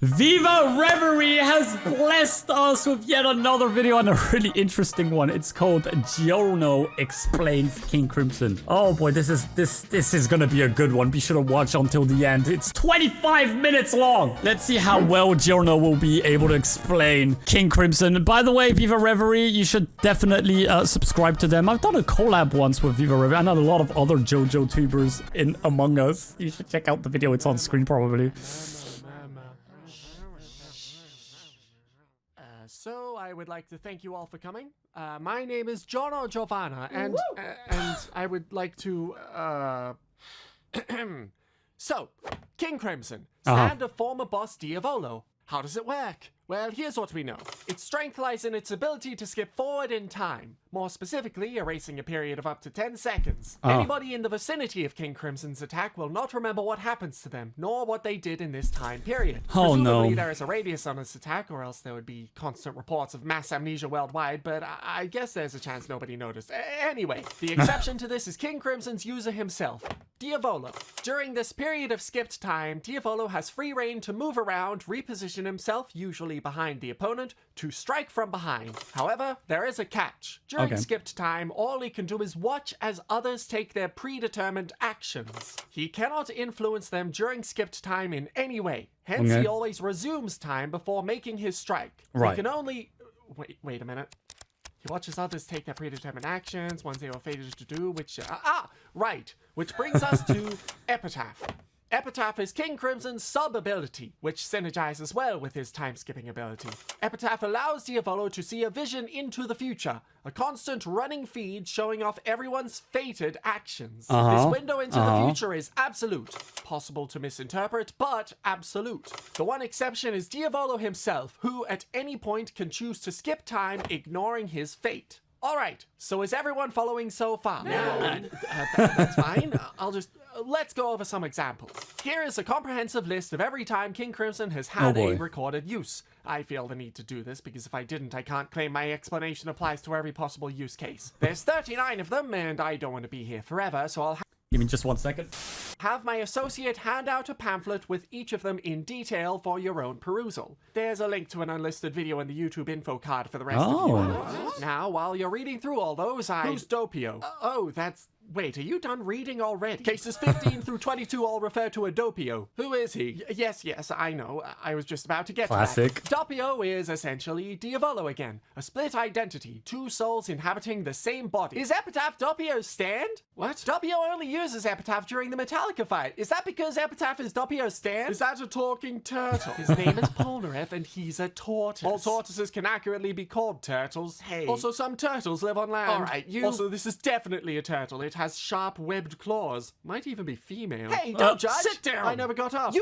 Viva Reverie has blessed us with yet another video and a really interesting one. It's called Giorno Explains King Crimson. Oh boy, this is gonna be a good one. Be sure to watch until the end. It's 25 minutes long. Let's see how well Giorno will be able to explain King Crimson. By the way, Viva Reverie, you should definitely subscribe to them. I've done a collab once with Viva Reverie. I know a lot of other Jojo tubers in Among Us. You should check out the video. It's on screen probably. So I would like to thank you all for coming. My name is Giorno Giovanna, and I would like to So, King Crimson, stand of former boss Diavolo. How does it work? Well, here's what we know. Its strength lies in its ability to skip forward in time. More specifically, erasing a period of up to 10 seconds. Anybody in the vicinity of King Crimson's attack will not remember what happens to them, nor what they did in this time period. Oh Presumably, no. there is a radius on this attack, or else there would be constant reports of mass amnesia worldwide, but I guess there's a chance nobody noticed. Anyway, the exception to this is King Crimson's user himself, Diavolo. During this period of skipped time, Diavolo has free reign to move around, reposition himself, usually behind the opponent, to strike from behind. However, there is a catch. During skipped time, all he can do is watch as others take their predetermined actions. He cannot influence them during skipped time in any way. Hence, he always resumes time before making his strike. Right. He can only... Wait a minute. He watches others take their predetermined actions, ones they were fated to do, which... Which brings us to Epitaph. Epitaph is King Crimson's sub-ability, which synergizes well with his time-skipping ability. Epitaph allows Diavolo to see a vision into the future, a constant running feed showing off everyone's fated actions. This window into the future is absolute. Possible to misinterpret, but absolute. The one exception is Diavolo himself, who at any point can choose to skip time, ignoring his fate. Alright, so is everyone following so far? No. That's fine. Let's go over some examples. Here is a comprehensive list of every time King Crimson has had a recorded use. I feel the need to do this because if I didn't, I can't claim my explanation applies to every possible use case. There's 39 of them, and I don't want to be here forever, so I'll Give me just 1 second. have my associate hand out a pamphlet with each of them in detail for your own perusal. There's a link to an unlisted video in the YouTube info card for the rest of you. Now, while you're reading through all those, Who's Doppio? Wait, are you done reading already? Cases 15 through 22 all refer to a Doppio. Who is he? Yes, I know. I was just about to get to that. Doppio is essentially Diavolo again. A split identity, two souls inhabiting the same body. Is Epitaph Doppio's stand? What? Doppio only uses Epitaph during the Metallica fight. Is that because Epitaph is Doppio's stand? Is that a talking turtle? His name is Polnareff and he's a tortoise. All tortoises can accurately be called turtles. Hey. Also, some turtles live on land. Alright, Also, this is definitely a turtle. It has sharp webbed claws. Might even be female. Hey, don't judge! Sit down! I never got up.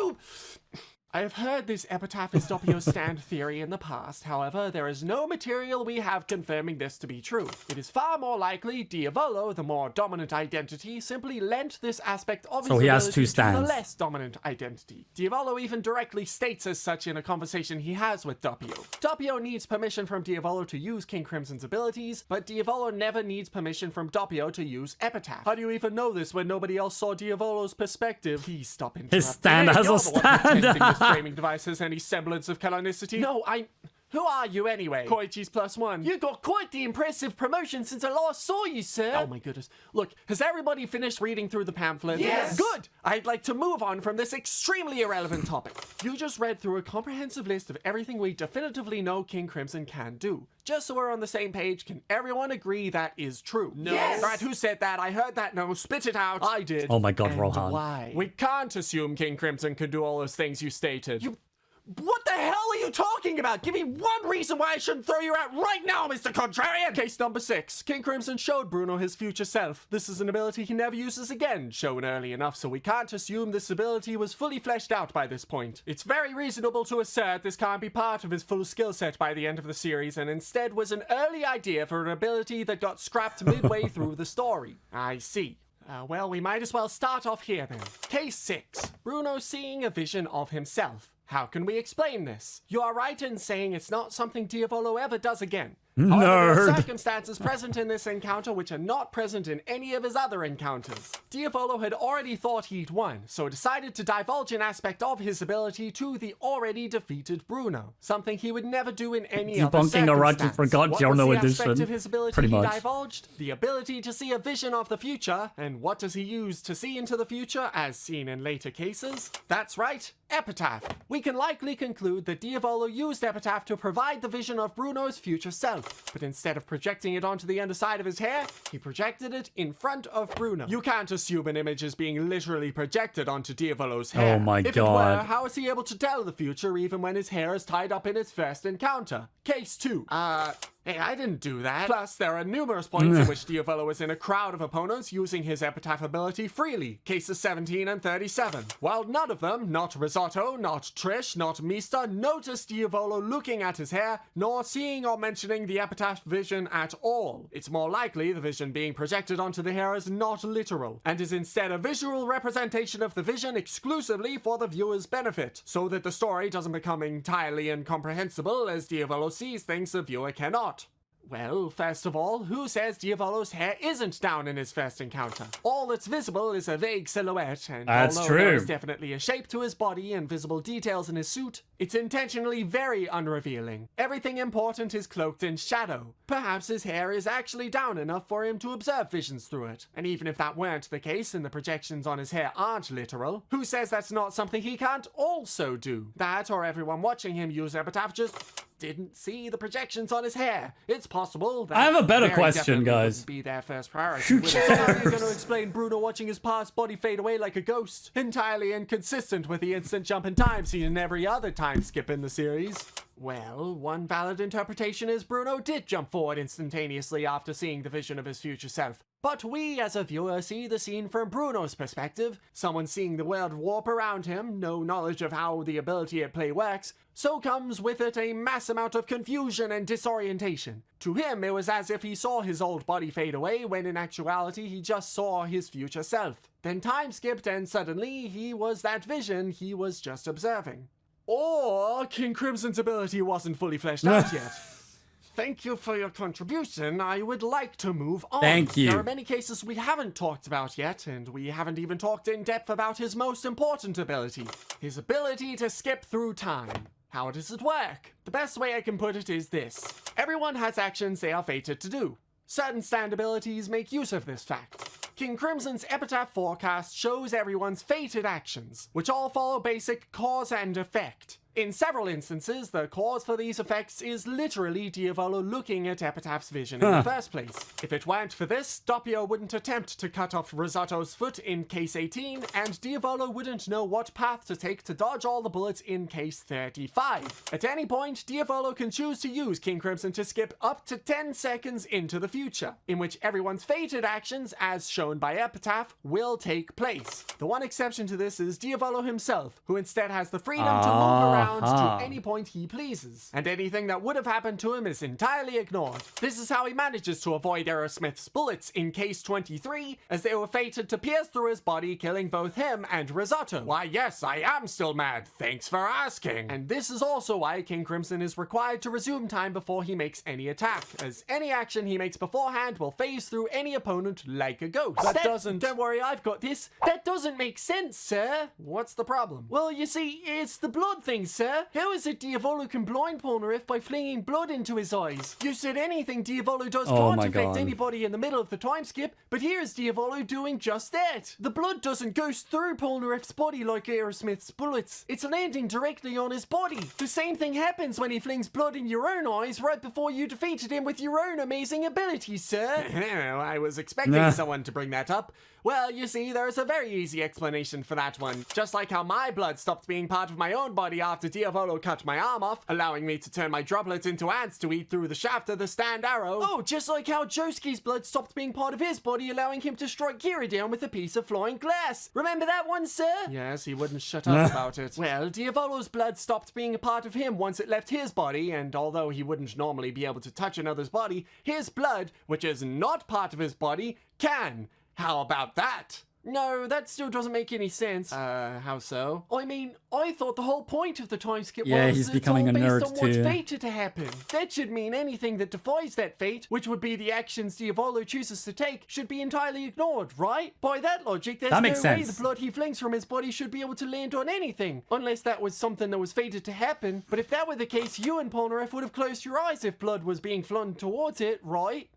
I have heard this Epitaph is Doppio's stand theory in the past. However, there is no material we have confirming this to be true. It is far more likely Diavolo, the more dominant identity, simply lent this aspect of his ability to the less dominant identity. Diavolo even directly states as such in a conversation he has with Doppio. Doppio needs permission from Diavolo to use King Crimson's abilities, but Diavolo never needs permission from Doppio to use Epitaph. How do you even know this when nobody else saw Diavolo's perspective? Please stop interrupting. His stand has a stand. Framing device has any semblance of canonicity? No, Who are you anyway? Koichi's +1. You got quite the impressive promotion since I last saw you, sir. Oh my goodness. Look, has everybody finished reading through the pamphlet? Yes! Good! I'd like to move on from this extremely irrelevant topic. You just read through a comprehensive list of everything we definitively know King Crimson can do. Just so we're on the same page, can everyone agree that is true? No. Yes! Right, who said that? I heard that no. Spit it out. I did. Oh my god, and Rohan. Why? We can't assume King Crimson can do all those things you stated. What the hell are you talking about? Give me one reason why I shouldn't throw you out right now, Mr. Contrarian! Case number 6. King Crimson showed Bruno his future self. This is an ability he never uses again, shown early enough so we can't assume this ability was fully fleshed out by this point. It's very reasonable to assert this can't be part of his full skill set by the end of the series and instead was an early idea for an ability that got scrapped midway through the story. I see. Well, we might as well start off here then. Case 6. Bruno seeing a vision of himself. How can we explain this? You are right in saying it's not something Diavolo ever does again. However, there Nerd. are circumstances present in this encounter which are not present in any of his other encounters. Diavolo had already thought he'd won, so decided to divulge an aspect of his ability to the already defeated Bruno, something he would never do in any other Debunking a right to circumstance. forgot What Giorno was the edition. aspect of his ability Pretty he much. divulged? The ability to see a vision of the future. And what does he use to see into the future, as seen in later cases? That's right, Epitaph. We can likely conclude that Diavolo used Epitaph to provide the vision of Bruno's future self, but instead of projecting it onto the underside of his hair, he projected it in front of Bruno. You can't assume an image is being literally projected onto Diavolo's hair. Oh my If God. it were, how is he able to tell the future even when his hair is tied up in its first encounter? Case 2. Hey, I didn't do that. Plus, there are numerous points in which Diavolo is in a crowd of opponents using his Epitaph ability freely. Cases 17 and 37. While none of them, not Risotto, not Trish, not Mista, noticed Diavolo looking at his hair, nor seeing or mentioning the Epitaph vision at all. It's more likely the vision being projected onto the hair is not literal, and is instead a visual representation of the vision exclusively for the viewer's benefit, so that the story doesn't become entirely incomprehensible as Diavolo sees things the viewer cannot. Well, first of all, who says Diavolo's hair isn't down in his first encounter? All that's visible is a vague silhouette, and That's although there true. is definitely a shape to his body and visible details in his suit, it's intentionally very unrevealing. Everything important is cloaked in shadow. Perhaps his hair is actually down enough for him to observe visions through it. And even if that weren't the case and the projections on his hair aren't literal, who says that's not something he can't also do? That or everyone watching him use Epitaph just didn't see the projections on his hair. It's possible that I have a better very question, definitely guys. wouldn't be their first priority. So how are you going to explain Bruno watching his past body fade away like a ghost? Entirely inconsistent with the instant jump in time seen in every other time skip in the series. Well, one valid interpretation is Bruno did jump forward instantaneously after seeing the vision of his future self. But we, as a viewer, see the scene from Bruno's perspective, someone seeing the world warp around him, no knowledge of how the ability at play works, so comes with it a mass amount of confusion and disorientation. To him, it was as if he saw his old body fade away, when in actuality he just saw his future self. Then time skipped and suddenly he was that vision he was just observing. Or King Crimson's ability wasn't fully fleshed out yet. Thank you for your contribution. I would like to move on. Thank you. There are many cases we haven't talked about yet, and we haven't even talked in depth about his most important ability. His ability to skip through time. How does it work? The best way I can put it is this. Everyone has actions they are fated to do. Certain stand abilities make use of this fact. King Crimson's Epitaph forecast shows everyone's fated actions, which all follow basic cause and effect. In several instances, the cause for these effects is literally Diavolo looking at Epitaph's vision in the first place. If it weren't for this, Doppio wouldn't attempt to cut off Risotto's foot in case 18, and Diavolo wouldn't know what path to take to dodge all the bullets in case 35. At any point, Diavolo can choose to use King Crimson to skip up to 10 seconds into the future, in which everyone's fated actions, as shown by Epitaph, will take place. The one exception to this is Diavolo himself, who instead has the freedom to move around to any point he pleases, and anything that would have happened to him is entirely ignored. This is how he manages to avoid Aerosmith's bullets in case 23, as they were fated to pierce through his body, killing both him and Risotto. Why yes, I am still mad, thanks for asking. And this is also why King Crimson is required to resume time before he makes any attack, as any action he makes beforehand will phase through any opponent like a ghost. Don't worry, I've got this. That doesn't make sense, sir. What's the problem? Well, you see, it's the blood thing, sir. How is it Diavolo can blind Polnareff by flinging blood into his eyes? You said anything Diavolo does can't my affect God. anybody in the middle of the time skip, but here's Diavolo doing just that. The blood doesn't ghost through Polnareff's body like Aerosmith's bullets. It's landing directly on his body. The same thing happens when he flings blood in your own eyes right before you defeated him with your own amazing abilities, sir. I was expecting someone to bring that up. Well, you see, there's a very easy explanation for that one. Just like how my blood stopped being part of my own body after Diavolo cut my arm off, allowing me to turn my droplets into ants to eat through the shaft of the stand arrow. Oh, just like how Josuke's blood stopped being part of his body, allowing him to strike Kira down with a piece of flying glass. Remember that one, sir? Yes, he wouldn't shut up about it. Well, Diavolo's blood stopped being a part of him once it left his body, and although he wouldn't normally be able to touch another's body, his blood, which is not part of his body, can. How about that? No, that still doesn't make any sense. How so? I mean, I thought the whole point of the time skip was he's that becoming it's all a based nerd on what's too. fated to happen. That should mean anything that defies that fate, which would be the actions Diavolo chooses to take, should be entirely ignored, right? By that logic, there's That no makes way sense. the blood he flings from his body should be able to land on anything, unless that was something that was fated to happen. But if that were the case, you and Polnareff would have closed your eyes if blood was being flung towards it, right?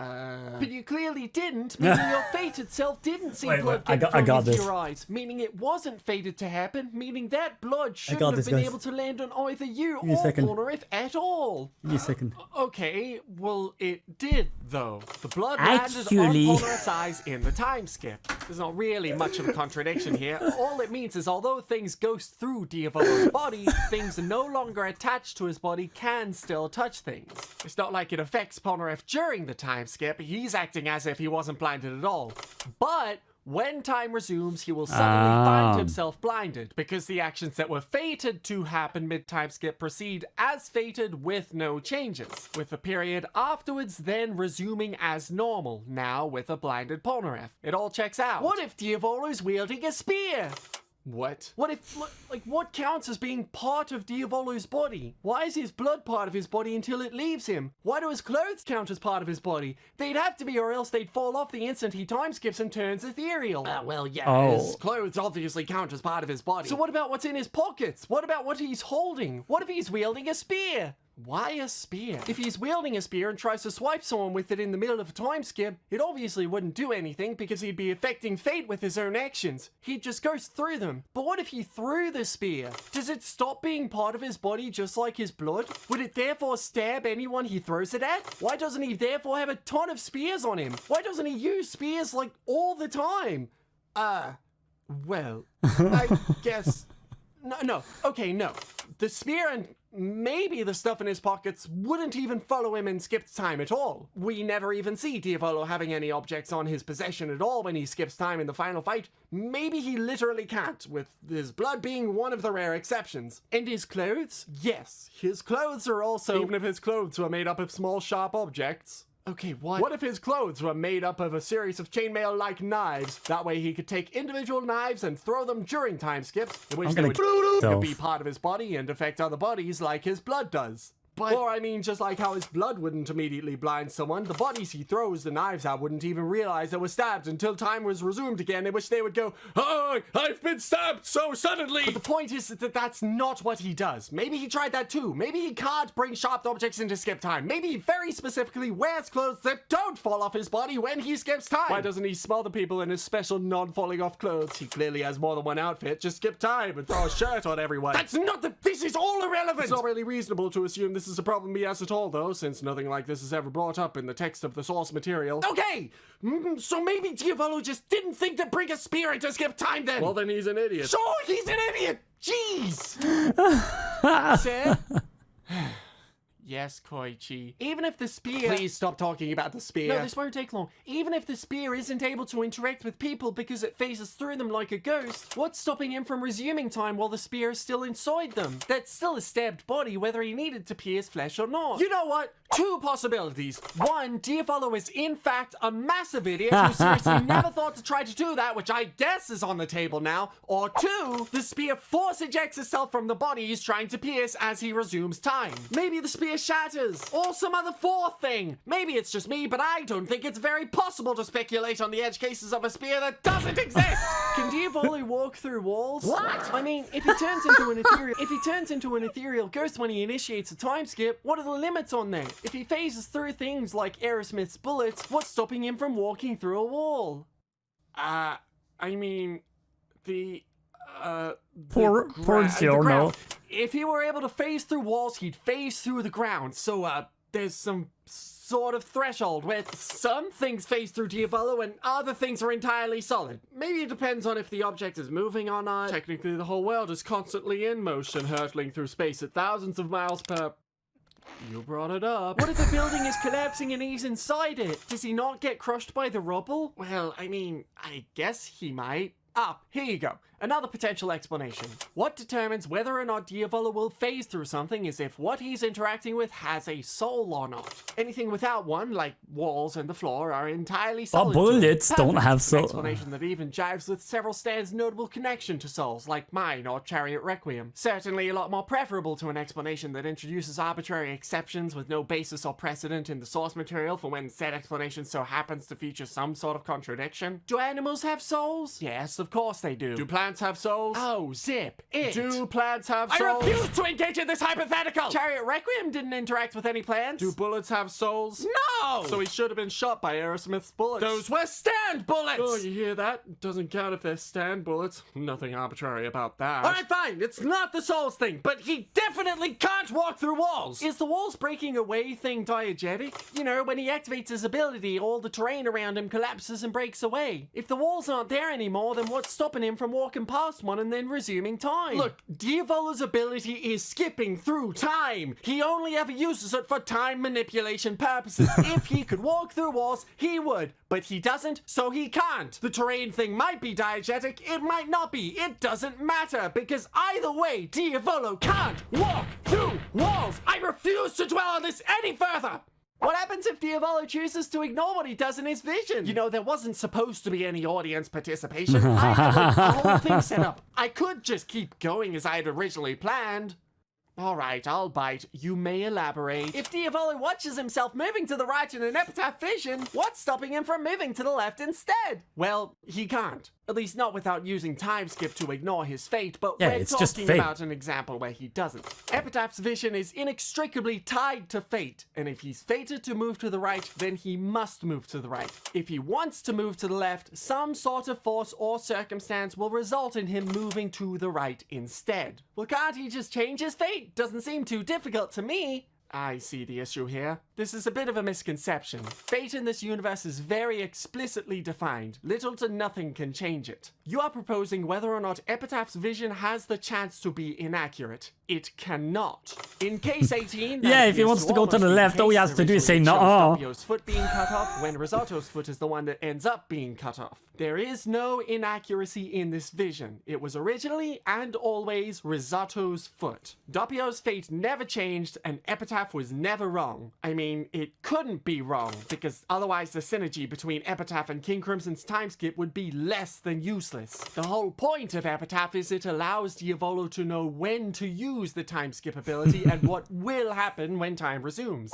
But you clearly didn't, meaning your fate itself didn't see blood get I got thrown into this. your eyes, meaning it wasn't fated to happen, meaning that blood got shouldn't have this, been guys. able to land on either you me a or second. Polnareff at all. Give me a second. Okay, well, it did, though. The blood Actually- landed on Polnareff's eyes in the time skip. There's not really much of a contradiction here. All it means is although things ghost through Diavolo's body, things no longer attached to his body can still touch things. It's not like it affects Polnareff during the time skip. He's acting as if he wasn't blinded at all. But when time resumes, he will suddenly find himself blinded, because the actions that were fated to happen mid-time skip proceed as fated with no changes, with the period afterwards then resuming as normal, now with a blinded Polnareff. It all checks out. What if Diavolo's wielding a spear? What? What if, like, what counts as being part of Diavolo's body? Why is his blood part of his body until it leaves him? Why do his clothes count as part of his body? They'd have to be, or else they'd fall off the instant he time skips and turns ethereal. Well, yeah, his clothes obviously count as part of his body. So what about what's in his pockets? What about what he's holding? What if he's wielding a spear? Why a spear? If he's wielding a spear and tries to swipe someone with it in the middle of a time skip, it obviously wouldn't do anything because he'd be affecting fate with his own actions. He'd just go through them. But what if he threw the spear? Does it stop being part of his body just like his blood? Would it therefore stab anyone he throws it at? Why doesn't he therefore have a ton of spears on him? Why doesn't he use spears like all the time? Well, I guess... No. Okay, no. The spear and maybe the stuff in his pockets wouldn't even follow him in skipped time at all. We never even see Diavolo having any objects on his possession at all when he skips time in the final fight. Maybe he literally can't, with his blood being one of the rare exceptions. And his clothes? Yes, his clothes are also... Even if his clothes were made up of small, sharp objects. Okay, what? What if his clothes were made up of a series of chainmail-like knives? That way he could take individual knives and throw them during time skips, in which they would could be part of his body and affect other bodies like his blood does. But, or I mean, just like how his blood wouldn't immediately blind someone, the bodies he throws the knives at wouldn't even realize they were stabbed until time was resumed again, in which they would go, "Oh, I've been stabbed so suddenly!" But the point is that that's not what he does. Maybe he tried that too. Maybe he can't bring sharp objects into skip time. Maybe he very specifically wears clothes that don't fall off his body when he skips time. Why doesn't he smother people in his special non-falling off clothes? He clearly has more than one outfit. Just skip time and throw a shirt on everyone. That's not the... This is all irrelevant! It's not really reasonable to assume this is a problem he has at all, though, since nothing like this is ever brought up in the text of the source material. Okay! So maybe Diavolo just didn't think to bring a spear into skip time then! Well, then he's an idiot. Sure, he's an idiot! Jeez! Sir? Yes, Koichi. Even if the spear... Please stop talking about the spear. No, this won't take long. Even if the spear isn't able to interact with people because it phases through them like a ghost, what's stopping him from resuming time while the spear is still inside them? That's still a stabbed body, whether he needed to pierce flesh or not. You know what? Two possibilities. One, Diavolo is in fact a massive idiot who seriously never thought to try to do that, which I guess is on the table now. Or two, the spear force ejects itself from the body he's trying to pierce as he resumes time. Maybe the spear shatters. Or some other fourth thing. Maybe it's just me, but I don't think it's very possible to speculate on the edge cases of a spear that doesn't exist. Can Diavolo walk through walls? What? I mean, if he turns into an ethereal ghost when he initiates a time skip, what are the limits on that? If he phases through things like Aerosmith's bullets, what's stopping him from walking through a wall? I mean, Poor Giorno. If he were able to phase through walls, he'd phase through the ground. So, there's some sort of threshold where some things phase through Diavolo and other things are entirely solid. Maybe it depends on if the object is moving or not. Technically, the whole world is constantly in motion, hurtling through space at thousands of miles per... You brought it up. What if the building is collapsing and he's inside it? Does he not get crushed by the rubble? Well, I mean, I guess he might. Ah, here you go. Another potential explanation. What determines whether or not Diavolo will phase through something is if what he's interacting with has a soul or not. Anything without one, like walls and the floor, are entirely solid. Bullets don't have soul. soul. Explanation that even jives with several stands' notable connection to souls, like mine or Chariot Requiem. Certainly a lot more preferable to an explanation that introduces arbitrary exceptions with no basis or precedent in the source material for when said explanation so happens to feature some sort of contradiction. Do animals have souls? Yes, of course they do. Do plants have souls? Oh, zip it. Do plants have souls? I refuse to engage in this hypothetical! Chariot Requiem didn't interact with any plants. Do bullets have souls? No! So he should have been shot by Aerosmith's bullets. Those were stand bullets! Oh, you hear that? Doesn't count if they're stand bullets. Nothing arbitrary about that. Alright, fine. It's not the souls thing, but he definitely can't walk through walls! Is the walls breaking away thing diegetic? You know, when he activates his ability, all the terrain around him collapses and breaks away. If the walls aren't there anymore, then what's stopping him from walking past one and then resuming time? Look, Diavolo's ability is skipping through time. He only ever uses it for time manipulation purposes. If he could walk through walls, he would. But he doesn't, so he can't. The terrain thing might be diegetic, it might not be. It doesn't matter, because either way, Diavolo can't walk through walls. I refuse to dwell on this any further. What happens if Diavolo chooses to ignore what he does in his vision? You know, there wasn't supposed to be any audience participation. I had a whole thing set up. I could just keep going as I had originally planned. Alright, I'll bite. You may elaborate. If Diavolo watches himself moving to the right in an Epitaph vision, what's stopping him from moving to the left instead? Well, he can't. At least not without using time skip to ignore his fate, but we're talking about an example where he doesn't. Epitaph's vision is inextricably tied to fate, and if he's fated to move to the right, then he must move to the right. If he wants to move to the left, some sort of force or circumstance will result in him moving to the right instead. Well, can't he just change his fate? Doesn't seem too difficult to me. I see the issue here. This is a bit of a misconception. Fate in this universe is very explicitly defined. Little to nothing can change it. You are proposing whether or not Epitaph's vision has the chance to be inaccurate. It cannot. In case 18... yeah, if he wants to go to the left, all he has to do is say no. Doppio's foot being cut off when Risotto's foot is the one that ends up being cut off. There is no inaccuracy in this vision. It was originally and always Risotto's foot. Doppio's fate never changed and Epitaph was never wrong. I mean, it couldn't be wrong, because otherwise the synergy between Epitaph and King Crimson's time skip would be less than useless. The whole point of Epitaph is it allows Diavolo to know when to use the time skip ability and what will happen when time resumes.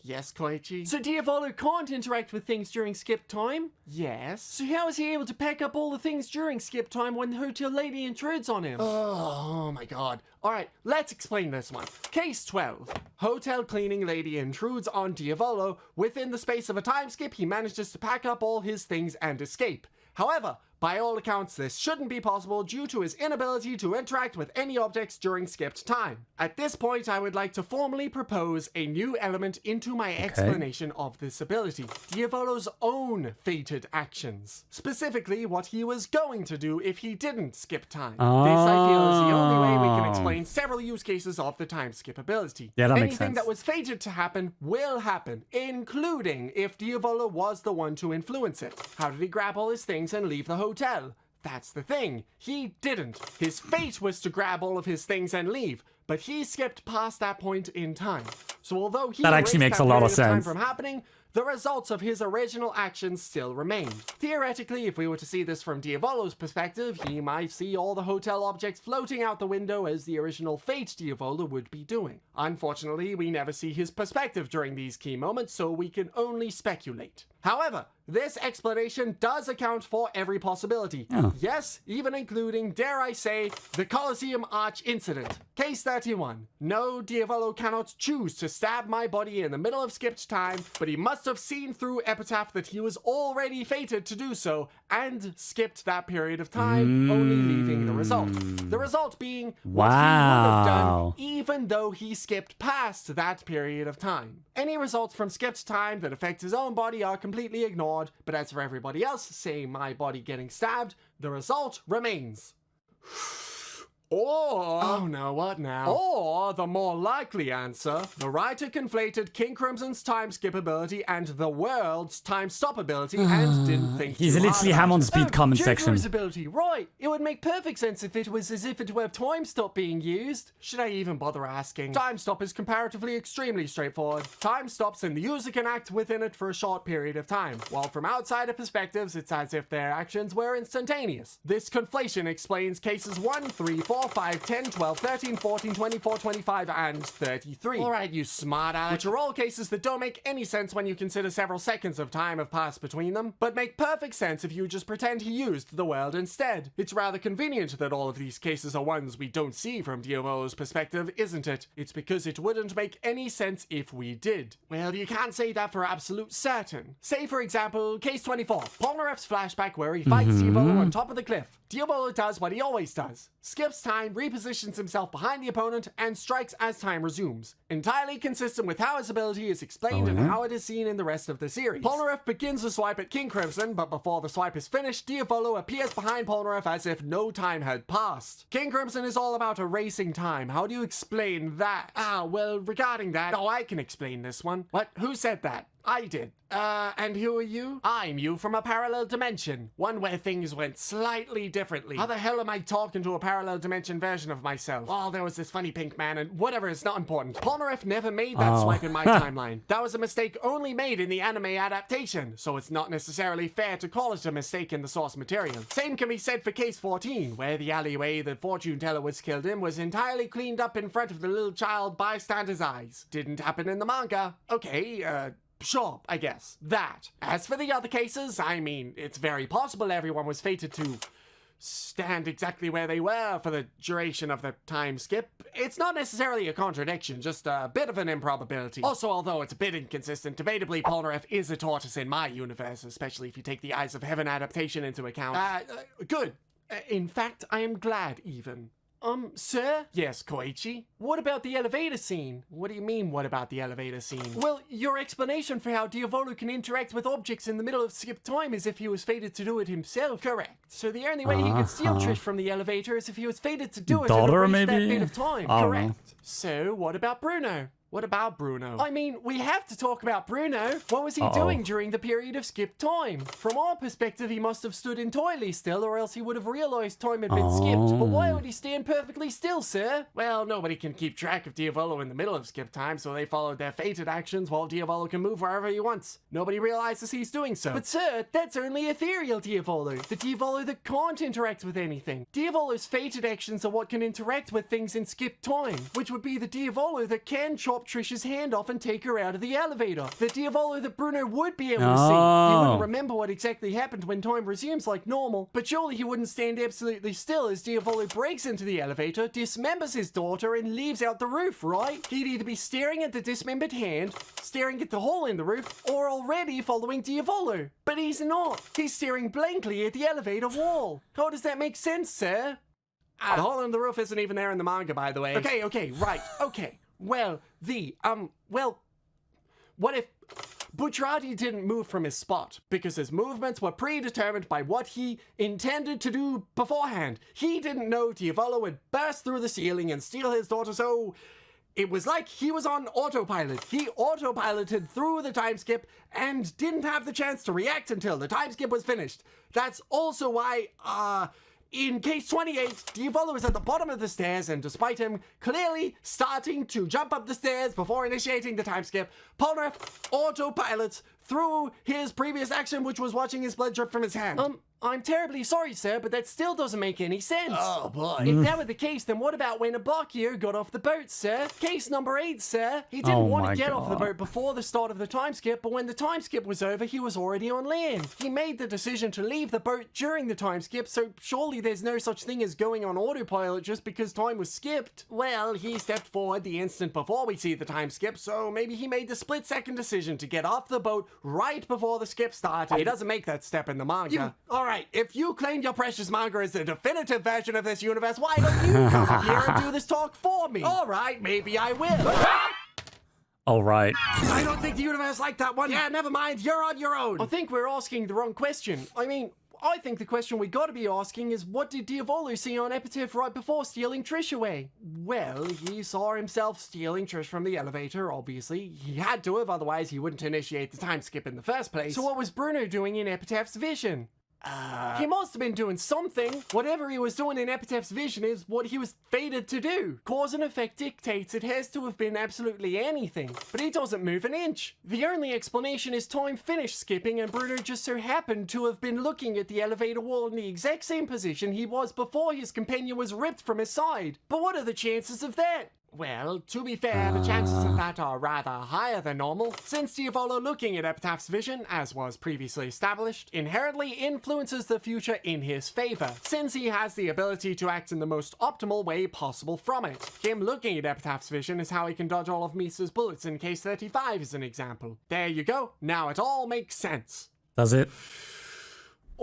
Yes, Koichi? So Diavolo can't interact with things during skip time? Yes. So how is he able to pack up all the things during skip time when the hotel lady intrudes on him? Oh my god. Alright, let's explain this one. Case 12. Hotel cleaning lady intrudes on Diavolo. Within the space of a time skip, he manages to pack up all his things and escape. However, by all accounts, this shouldn't be possible due to his inability to interact with any objects during skipped time. At this point, I would like to formally propose a new element into my explanation of this ability. Diavolo's own fated actions. Specifically, what he was going to do if he didn't skip time. This, I feel, is the only way we can explain several use cases of the time skip ability. Yeah, that makes sense. Anything that was fated to happen will happen, including if Diavolo was the one to influence it. How did he grab all his things and leave the hotel? That's the thing. He didn't. His fate was to grab all of his things and leave, but he skipped past that point in time. So although he that actually makes a lot of sense from happening, the results of his original actions still remained. Theoretically, if we were to see this from Diavolo's perspective, he might see all the hotel objects floating out the window as the original fate Diavolo would be doing. Unfortunately, we never see his perspective during these key moments, so we can only speculate. However, this explanation does account for every possibility. Yes, even including, dare I say, the Colosseum Arch incident. Case 31. No, Diavolo cannot choose to stab my body in the middle of skipped time, but he must have seen through Epitaph that he was already fated to do so, and skipped that period of time, only leaving the result. The result being what he would have done, even though he skipped past that period of time. Any results from skipped time that affect his own body are completely ignored, but as for everybody else, say my body getting stabbed, the result remains. Or, oh no, what now? Or the more likely answer, the writer conflated King Crimson's time skip ability and the world's time stop ability and didn't think He's too literally hard ham about on it. speed comment section. Jojo's ability, right. It would make perfect sense if it was as if it were time stop being used. Should I even bother asking? Time stop is comparatively extremely straightforward. Time stops and the user can act within it for a short period of time, while from outsider perspectives, it's as if their actions were instantaneous. This conflation explains cases 1, 3, 4, 5, 10, 12, 13, 14, 24, 25, and 33. Alright, you smart aleck. Which are all cases that don't make any sense when you consider several seconds of time have passed between them, but make perfect sense if you just pretend he used the world instead. It's rather convenient that all of these cases are ones we don't see from Diavolo's perspective, isn't it? It's because it wouldn't make any sense if we did. Well, you can't say that for absolute certain. Say, for example, case 24, Polnareff's flashback where he fights Diavolo on top of the cliff. Diavolo does what he always does. Skips time, repositions himself behind the opponent, and strikes as time resumes. Entirely consistent with how his ability is explained and how it is seen in the rest of the series. Polnareff begins the swipe at King Crimson, but before the swipe is finished, Diavolo appears behind Polnareff as if no time had passed. King Crimson is all about erasing time. How do you explain that? Ah, well, regarding that, oh, I can explain this one. What? Who said that? I did. And who are you? I'm you from a parallel dimension. One where things went slightly differently. How the hell am I talking to a parallel dimension version of myself? Oh, there was this funny pink man and whatever, it's not important. Polnareff never made that swipe in my timeline. That was a mistake only made in the anime adaptation, so it's not necessarily fair to call it a mistake in the source material. Same can be said for case 14, where the alleyway the fortune teller was killed in was entirely cleaned up in front of the little child bystander's eyes. Didn't happen in the manga. Okay, sure, I guess. That. As for the other cases, I mean, it's very possible everyone was fated to stand exactly where they were for the duration of the time skip. It's not necessarily a contradiction, just a bit of an improbability. Also, although it's a bit inconsistent, debatably Polnareff is a tortoise in my universe, especially if you take the Eyes of Heaven adaptation into account. Good. In fact, I am glad, even. Sir? Yes, Koichi? What about the elevator scene? What do you mean, what about the elevator scene? Well, your explanation for how Diavolo can interact with objects in the middle of skip time is if he was fated to do it himself. Correct. So the only way he could steal Trish from the elevator is if he was fated to do it and erase that bit of time. Correct. So, what about Bruno? What about Bruno? I mean, we have to talk about Bruno. What was he doing during the period of skip time? From our perspective, he must have stood entirely still, or else he would have realized time had been skipped. But why would he stand perfectly still, sir? Well, nobody can keep track of Diavolo in the middle of skip time, so they followed their fated actions while Diavolo can move wherever he wants. Nobody realizes he's doing so. But sir, that's only ethereal Diavolo. The Diavolo that can't interact with anything. Diavolo's fated actions are what can interact with things in skip time, which would be the Diavolo that can chop Trish's hand off and take her out of the elevator. The Diavolo that Bruno would be able to see. He wouldn't remember what exactly happened when time resumes like normal, but surely he wouldn't stand absolutely still as Diavolo breaks into the elevator, dismembers his daughter, and leaves out the roof, right? He'd either be staring at the dismembered hand, staring at the hole in the roof, or already following Diavolo. But he's not. He's staring blankly at the elevator wall. How does that make sense, sir? The hole in the roof isn't even there in the manga, by the way. Okay, right, okay. Well, what if Bucciarati didn't move from his spot because his movements were predetermined by what he intended to do beforehand? He didn't know Diavolo would burst through the ceiling and steal his daughter, so it was like he was on autopilot. He autopiloted through the time skip and didn't have the chance to react until the time skip was finished. That's also why, in case 28, Diavolo is at the bottom of the stairs, and despite him clearly starting to jump up the stairs before initiating the time skip, Polnareff autopilots through his previous action, which was watching his blood drip from his hand. I'm terribly sorry, sir, but that still doesn't make any sense. Oh, boy. If that were the case, then what about when Abakio got off the boat, sir? Case number 8, sir. He didn't want to get off the boat before the start of the time skip, but when the time skip was over, he was already on land. He made the decision to leave the boat during the time skip, so surely there's no such thing as going on autopilot just because time was skipped. Well, he stepped forward the instant before we see the time skip, so maybe he made the split-second decision to get off the boat right before the skip started. He doesn't make that step in the manga. Alright, if you claim your precious manga is the definitive version of this universe, why don't you come up here and do this talk for me? Alright, maybe I will. Alright. I don't think the universe liked that one. Yeah, never mind, you're on your own. I think we're asking the wrong question. I mean, I think the question we gotta be asking is, what did Diavolo see on Epitaph right before stealing Trish away? Well, he saw himself stealing Trish from the elevator, obviously. He had to have, otherwise he wouldn't initiate the time skip in the first place. So what was Bruno doing in Epitaph's vision? He must have been doing something. Whatever he was doing in Epitaph's vision is what he was fated to do. Cause and effect dictates it has to have been absolutely anything. But he doesn't move an inch. The only explanation is time finished skipping, and Bruno just so happened to have been looking at the elevator wall in the exact same position he was before his companion was ripped from his side. But what are the chances of that? Well, to be fair, the chances of that are rather higher than normal, since Diavolo looking at Epitaph's vision, as was previously established, inherently influences the future in his favor, since he has the ability to act in the most optimal way possible from it. Him looking at Epitaph's vision is how he can dodge all of Misa's bullets in case 35 is an example. There you go, now it all makes sense. Does it?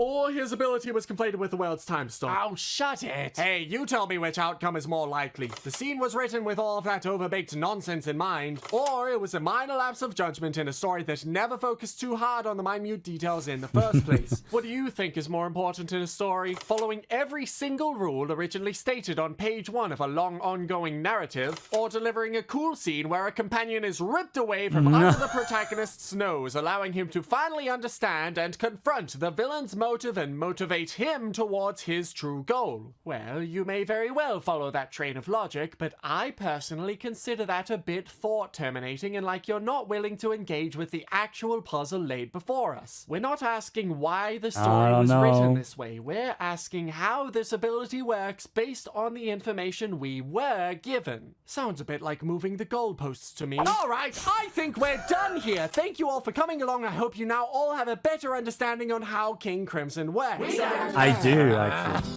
Or his ability was conflated with the world's time stop. Oh, shut it! Hey, you tell me which outcome is more likely. The scene was written with all of that overbaked nonsense in mind, or it was a minor lapse of judgment in a story that never focused too hard on the minute details in the first place. What do you think is more important in a story? Following every single rule originally stated on page 1 of a long ongoing narrative, or delivering a cool scene where a companion is ripped away from under the protagonist's nose, allowing him to finally understand and confront the villain's motive and motivate him towards his true goal? Well, you may very well follow that train of logic, but I personally consider that a bit thought-terminating and like you're not willing to engage with the actual puzzle laid before us. We're not asking why the story was written this way. We're asking how this ability works based on the information we were given. Sounds a bit like moving the goalposts to me. Alright, I think we're done here. Thank you all for coming along. I hope you now all have a better understanding on how King Crimson works. I do, actually.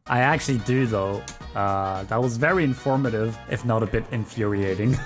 I actually do, though. That was very informative, if not a bit infuriating.